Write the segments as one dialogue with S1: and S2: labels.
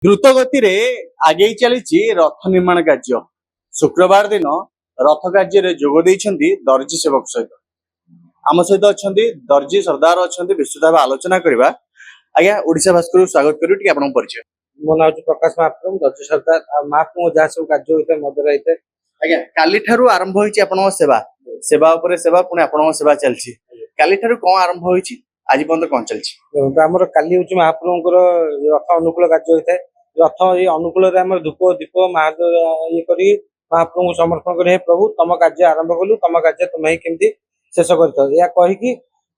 S1: ଦ୍ରୁତ ଗତିରେ ଆଗେଇ ଚାଲିଛି ରଥ ନିର୍ମାଣ କାର୍ଯ୍ୟ। ଶୁକ୍ରବାର ଦିନ ରଥ କାର୍ଯ୍ୟରେ ଯୋଗ ଦେଇଛନ୍ତି ଦର୍ଜି ସେବକ ସହିତ। ଆମ ସହିତ ଅଛନ୍ତି ଦର୍ଜି ସରଦାର ଅଛନ୍ତି, ବିସ୍ତୃତ ଭାବେ ଆଲୋଚନା କରିବା। ଆଜ୍ଞା, ଓଡ଼ିଶା ଭାସ୍କରକୁ ସ୍ୱାଗତ କରିବୁ। ଟିକେ ଆପଣଙ୍କ ପରିଚୟ।
S2: ମୋ ନାଁ ହଉଛି ପ୍ରକାଶ ମହାପ୍ରଭୁ, ଦର୍ଜି ସରଦାର। ଆଉ ମହାପ୍ରଭୁ ଯାହା ସବୁ କାର୍ଯ୍ୟ ହୋଇଥାଏ ମଦରେ ହେଇଥାଏ।
S1: ଆଜ୍ଞା, କାଲିଠାରୁ ଆରମ୍ଭ ହୋଇଛି ଆପଣଙ୍କ ସେବା, ସେବା ଉପରେ ସେବା, ପୁଣି ଆପଣଙ୍କ ସେବା ଚାଲିଛି। କାଲିଠାରୁ କଣ ଆରମ୍ଭ ହୋଇଛି, ଆଜି ପର୍ଯ୍ୟନ୍ତ କଣ ଚାଲିଛି?
S2: ଦେଖନ୍ତୁ, ଆମର କାଲି ହଉଛି ମହାପ୍ରଭୁଙ୍କର ରଥ ଅନୁକୂଳ କାର୍ଯ୍ୟ ହୋଇଥାଏ। ରଥ ଏଇ ଅନୁକୂଳରେ ଆମର ଧୂପ ଦୀପ ଇଏ କରି ମହାପ୍ରଭୁଙ୍କୁ ସମର୍ପଣ କରି, ହେ ପ୍ରଭୁ ତମ କାର୍ଯ୍ୟ ଆରମ୍ଭ କଲୁ, ତମ କାର୍ଯ୍ୟ ତୁମେ ହିଁ କେମିତି ଶେଷ କରିଥାଉ, ଏହା କହିକି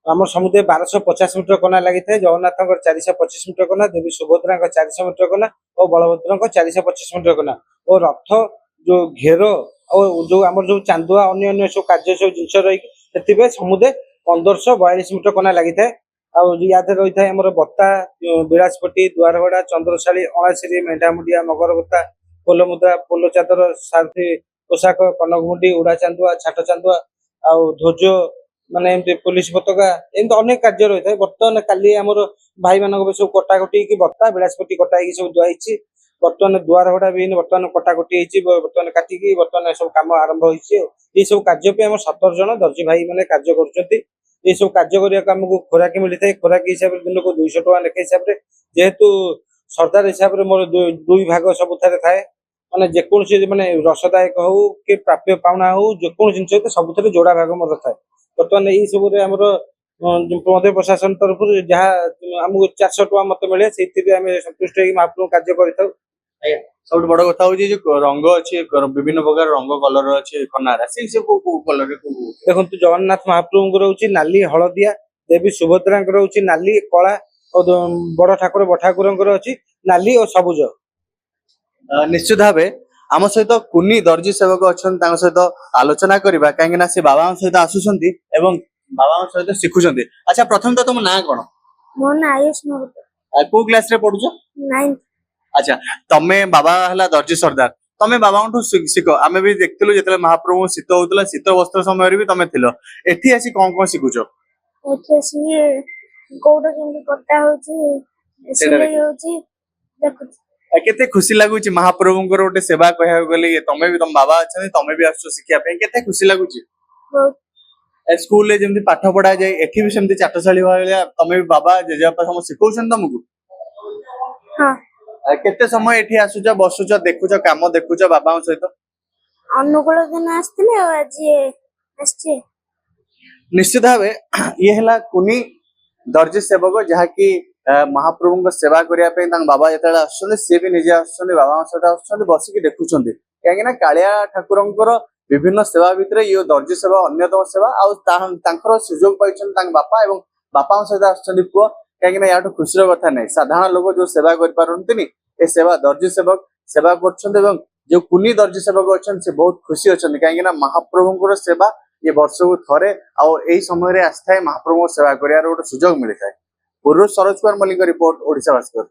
S2: ଆମର ସମୁଦାୟ 1250 ମିଟର କନା ଲାଗିଥାଏ। ଜଗନ୍ନାଥଙ୍କର 425 ମିଟର କନା, ଦେବୀ ସୁଭଦ୍ରାଙ୍କ 400 ମିଟର କନା ଓ ବଳଭଦ୍ରଙ୍କ 425 ମିଟର କନା ଓ ରଥ ଯୋଉ ଘେର ଆଉ ଯୋଉ ଆମର ଯୋଉ ଚାନ୍ଦୁଆ ଅନ୍ୟ ସବୁ କାର୍ଯ୍ୟ ସବୁ ଜିନିଷ ରହିକି ସେଥିପାଇଁ ସମୁଦାୟ 1542 ମିଟର କନା ଲାଗିଥାଏ। ଆଉ ୟା ଦେହରେ ରହିଥାଏ ଆମର ବତ୍ତା, ବିଳାସପଟି, ଦୁଆରଗଡା, ଚନ୍ଦ୍ରଶାଳୀ, ଅଣାଶିରୀ, ମେଣ୍ଢାମୁଣ୍ଡିଆ, ମଗରବତ୍ତା, ପୋଲମୁଦ୍ରା, ପୋଲ ଚାଦର, ସାରଥୀ ପୋଷାକ, କନକମୁଣ୍ଡି, ଉଡା ଚାନ୍ଦୁଆ, ଛାଟ ଚାନ୍ଦୁଆ ଆଉ ଧ୍ୱଜ, ମାନେ ଏମିତି ପୋଲିସ ପତାକା, ଏମିତି ଅନେକ କାର୍ଯ୍ୟ ରହିଥାଏ। ବର୍ତ୍ତମାନ କାଲି ଆମର ଭାଇମାନଙ୍କ ସବୁ କଟାକଟି ହେଇକି ବତ୍ତା ବିଳାସପଟି କଟା ହେଇକି ସବୁ ଦିଆହେଇଛି। ବର୍ତ୍ତମାନ ଦୁଆରଗଡା ବି ବର୍ତ୍ତମାନ କଟାକଟି ହେଇଛି, ବର୍ତ୍ତମାନ କାଟିକି ବର୍ତ୍ତମାନ ସବୁ କାମ ଆରମ୍ଭ ହେଇଛି। ଏଇ ସବୁ କାର୍ଯ୍ୟ ପାଇଁ ଆମର 17 ଜଣ ଦର୍ଜି ଭାଇ ମାନେ କାର୍ଯ୍ୟ କରୁଛନ୍ତି। ଏଇ ସବୁ କାର୍ଯ୍ୟ କରିବାକୁ ଆମକୁ ଖୋରାକି ମିଳିଥାଏ। ଖୋରାକି ହିସାବରେ ଦିନକୁ 200 ଟଙ୍କା ଲେଖା ହିସାବରେ, ଯେହେତୁ ସରଦାର ହିସାବରେ ମୋର ଦୁଇ ଭାଗ ସବୁଠାରେ ଥାଏ। ମାନେ ଯେକୌଣସି ମାନେ ରସଦାୟକ ହଉ କି ପ୍ରାପ୍ୟ ପାଉଣା ହଉ, ଯେକୌଣସି ଜିନିଷ ହଉ ସବୁଥିରେ ଯୋଡା ଭାଗ ମୋର ଥାଏ। ବର୍ତ୍ତମାନ ଏଇ ସବୁରେ ଆମର ମଧ୍ୟ ପ୍ରଶାସନ ତରଫରୁ ଯାହା ଆମକୁ 400 ଟଙ୍କା ମତେ ମିଳେ, ସେଇଥିରେ ଆମେ ସନ୍ତୁଷ୍ଟ ହେଇକି ମହାପ୍ରଭୁ କାର୍ଯ୍ୟ କରିଥାଉ।
S1: ଆଜ୍ଞା, ସବୁଠୁ ବଡ କଥା ହଉଛି ଯୋଉ ରଙ୍ଗ ଅଛି, ବିଭିନ୍ନ ପ୍ରକାର ରଙ୍ଗ କଲର ଅଛି କନାରା, ସେଇ ସବୁ କୋଉ କଲରରେ କୋଉ?
S2: ଦେଖନ୍ତୁ, ଜଗନ୍ନାଥ ମହାପ୍ରଭୁଙ୍କର ହଉଛି ନାଲି ହଳଦିଆ, ଦେବୀ ସୁଭଦ୍ରାଙ୍କର ହଉଛି ନାଲି କଳା ଓ ବଡ ଠାକୁର ଠାକୁରଙ୍କର ଅଛି ନାଲି ଓ ସବୁଜ।
S1: ନିଶ୍ଚିତ ଭାବେ ଆମ ସହିତ କୁନି ଦର୍ଜି ସେବକ ଅଛନ୍ତି, ତାଙ୍କ ସହିତ ଆଲୋଚନା କରିବା, କାହିଁକି ନା ସେ ବାବାଙ୍କ ସହିତ ଆସୁଛନ୍ତି ଏବଂ ବାବାଙ୍କ ସହିତ ଶିଖୁଛନ୍ତି। ଆଚ୍ଛା, ପ୍ରଥମ ତ ତମ ନାଁ କଣ?
S3: ମୋ ନାଁ ଆୟୁଷ ମହନ୍ତ।
S1: କୋଉ କ୍ଲାସ ରେ ପଢୁଛ?
S3: 9th।
S1: ଆଚ୍ଛା, ତମେ ବାବା ହେଲା ଦର୍ଜି ସରଦାର, ତମେ ବାବାଙ୍କଠୁ ଶିଖ। ଆମେ ବି ଦେଖିଥିଲୁ ଯେତେବେଳେ ମହାପ୍ରଭୁ ଶୀତ ହଉଥିଲା, ଶୀତ ବସ୍ତ୍ର ସମୟରେ ବି ତମେ ଥିଲ। ଏଠି ଆସି କଣ କଣ ଶିଖୁଛ?
S3: ଏଠି ଆସିକି କୋଉଟା କେମିତି କଟା ହଉଛି, ସିଲେଇ ହଉଛି ଦେଖୁଛି।
S1: କେତେ ଖୁସି ଲାଗୁଛି ମହାପ୍ରଭୁଙ୍କର ଗୋଟେ ସେବା କହିବାକୁ ଗଲେ। ତମେ ବି, ତମ ବାବା ଅଛନ୍ତି, ତମେ ବି ଆସୁଛ ଶିଖିବା ପାଇଁ, କେତେ ଖୁସି ଲାଗୁଛି। ସ୍କୁଲରେ ଯେମିତି ପାଠ ପଢା ଯାଏ, ଏଠି ବି ସେମିତି ଚାଟଶାଳୀ ଭଳିଆ ତମେ ବି ବାବା ଜେଜେବାପା ସମସ୍ତେ ଶିଖଉଛନ୍ତି ତମକୁ। କେତେ ସମୟ ଏଠି ଆସୁଛ, ବସୁଛ, ଦେଖୁଛ, କାମ ଦେଖୁଛ ବାବାଙ୍କ ସହିତ?
S3: ଅନୁକୂଳ ଦିନ ଆସିଥିଲେ ଆଉ ଆଜି ଆସିଛି।
S1: ନିଶ୍ଚିତ ଭାବେ ଇଏ ହେଲା କୁନି ଦର୍ଜି ସେବକ, ଯାହାକି ମହାପ୍ରଭୁଙ୍କ ସେବା କରିବା ପାଇଁ ତାଙ୍କ ବାବା ଯେତେବେଳେ ଆସୁଛନ୍ତି, ସିଏ ବି ନିଜେ ଆସୁଛନ୍ତି, ବାବାଙ୍କ ସହିତ ଆସୁଛନ୍ତି, ବସିକି ଦେଖୁଛନ୍ତି। କାହିଁକି ନା କାଳିଆ ଠାକୁରଙ୍କର ବିଭିନ୍ନ ସେବା ଭିତରେ ଇଏ ଦର୍ଜି ସେବା ଅନ୍ୟତମ ସେବା। ଆଉ ତାଙ୍କର ସୁଯୋଗ ପାଇଛନ୍ତି ତାଙ୍କ ବାପା, ଏବଂ ବାପାଙ୍କ ସହିତ ଆସୁଛନ୍ତି ପୁଅ। କାହିଁକି ନା ୟାଠୁ ଖୁସିର କଥା ନାହିଁ। ସାଧାରଣ ଲୋକ ଯୋଉ ସେବା କରିପାରନ୍ତିନି, ଏ ସେବା ଦର୍ଜି ସେବକ ସେବା କରୁଛନ୍ତି। ଏବଂ ଯୋଉ କୁନି ଦର୍ଜି ସେବକ ଅଛନ୍ତି, ସେ ବହୁତ ଖୁସି ଅଛନ୍ତି, କାହିଁକି ନା ମହାପ୍ରଭୁଙ୍କର ସେବା ଇଏ ବର୍ଷକୁ ଥରେ, ଆଉ ଏଇ ସମୟରେ ଆସିଥାଏ ମହାପ୍ରଭୁଙ୍କ ସେବା କରିବାର ଗୋଟେ ସୁଯୋଗ ମିଳିଥାଏ। ପୁରୁଷ ସରୋଜ କୁମାର ମଲ୍ଲିକ ରିପୋର୍ଟ, ଓଡ଼ିଶା ଭାସ୍କର।